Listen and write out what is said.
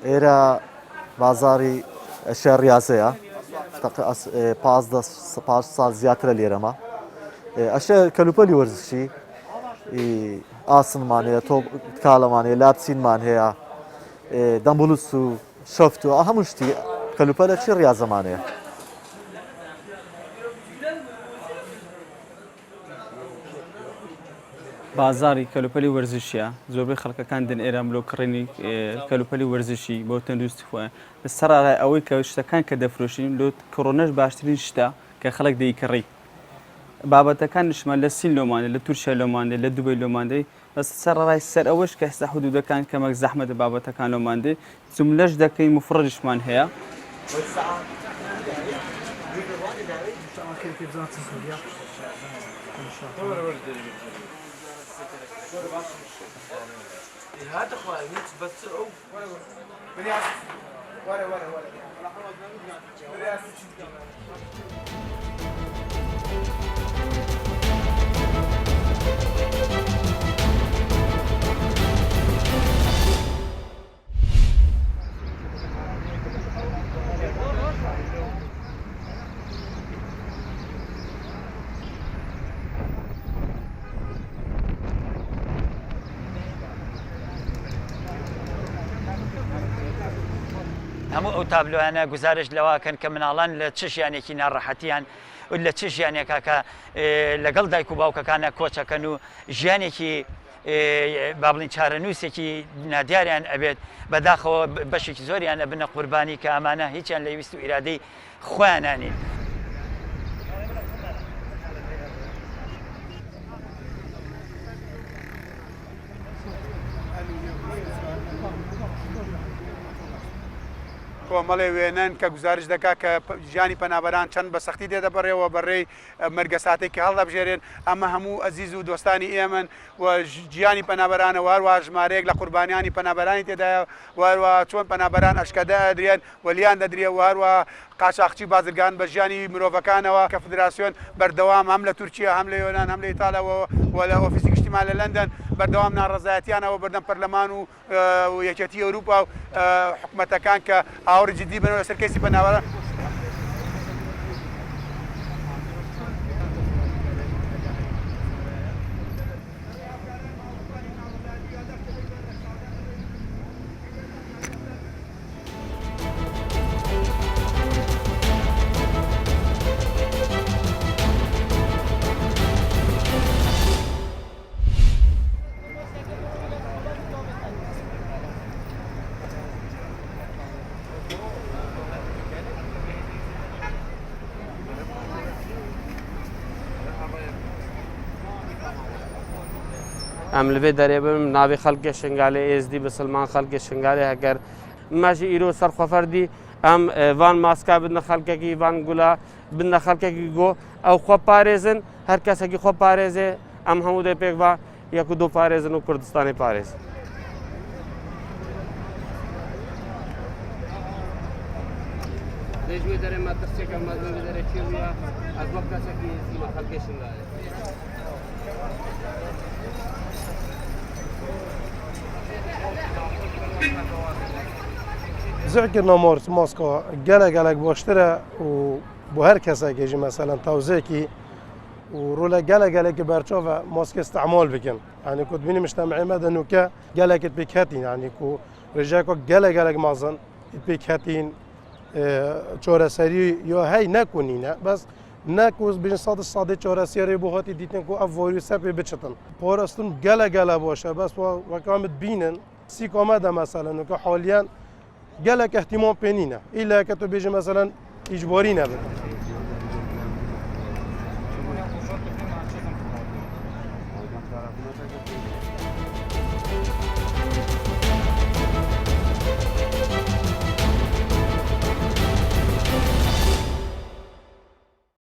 إيرا بازاري أشياء رياضية پاز سال زیاترە لێرەمە ئەشە کەلوپەلی وەرزشی ئاسنمان هەیە تۆ کاڵەمان هەیە لاپچینمان هەیە دەمبولوس و شەفت و هەموو شتی کەلوپەلە چی ڕاضەمان هەیە بازاری کەلوپەلی وەرزشیە زۆربەی خەڵکەکان دن ئێرە ملۆکڕێنی کەلوپەلی وەرزشی بۆ تەندروستی خۆیان سەرڕای ئەوەی کە شتەکان کە دەفرۆشین لۆ کۆڕۆنەش باشترین شتە کە خەڵک دەیکڕی بابەتەکان نشمان لە سین لۆمانێ لە تورکیا لۆماندێ لە دوبەی لۆماندەی بەس سەرڕای سەر ئەوەش کە ئێستا حدودەکان کەمەک زەحمەتە بابەتەکان لۆماندێ جملەش دەکەین مفڕەشمان هەیە هذا خويا بس او هەموو ئەو تابلۆیانە گزارش لەواکەن کە مناڵان لە چ ژیانێکی ناڕەحەتیان لە چ ژیانێکە کە لەگەڵ دایک و باوکەکانە کۆچەکەن و ژیانێکی با بڵین چارەنووسێکی نادیاریان ئەبێت بەداخەوە بەشێکی زۆریان ئەبنە قوربانی کە ئەمانە هیچیان لە ویست و ئیرادەی خۆیانانین. کۆمەڵێ وێنەن کە گزارش دەکات کە ژیانی پەنابەران چەند بە سەختی دێدەبڕێەوە بەڕێی مەرگەساتێکی هەڵدەبژێرێن ئەمە هەموو ئەزیز و دۆستانی ئێمن و ژیانی پەنابەرانە وارووا ژمارەیەک لە قوربانیانی پەنابەرانی تێدایە وارووا چۆن پەنابەران ئەشکەدە ئەدرێن ولیان دەدرێ وارووا قاچاقچی بازرگان بە ژیانی مرۆڤەکانەوە کە فدراسیۆن بەردەوام هەم لە تورکیا هەم لە یۆنان هەم لە ئیتالەوە و لە ئۆفیسی گشتیمان لە لەندەن بەردەوام ناڕەزایەتیانەوە بەردەم پەرلەمان و یەکێتی ئەوروپا و حکوومەتەکان کە ئاوری جدی بنەوە لەسەر کەسی پەنابەران. ئەم لەوێ دەرێبم ناوی خەڵکی شنگالێ ئێزدی بسلمان خەڵکی شنگالێ هەگەر ماژی ئیرۆ سەرخۆفەردی ئەم وان ماسکا بدنە خەڵکێکی وان گولا بدنە خەڵکێکی گۆ ئەو خۆ پارێزن هەر کەسێکی خۆ پارێزێ ئەم هەموو دەی پێک بە یەک و دوو پارێزن و کوردستانی پارێز. دەژوێ دەرێ ماترسێکە مەزن دەرێکی وە ئەز وەک کەسێکی زیمە خەڵکی شنگالێ. زعکردنە مۆرس مۆسکۆ gelek باشترە و بۆ هەر کەسێکێژی مەسەلەن تاوزێکی و ڕوو لە gelekێکی بەرچۆڤە مۆسکە استعمال بکەن ینی کو بینی مجتمعێمە دەنوکە gelekت پێکهاتین ینی کو ڕێژێکۆ gelek مازن پێکهاتین چۆرەسەری یا هەی نەکوونینە بەس نەکوز بین سادی چۆرەسیێری بۆ هاتی دیتن کو ئەف ڤۆریوسە پێ بچتن پۆرەستن gelek باشە بەس وەکامت بینن سی کۆمەدە مەسەلەن و کە حالیان gelek احتیمام پێنینە ئیلا کە تۆ بێژە مەسەلەن ئیجباری نەبێت.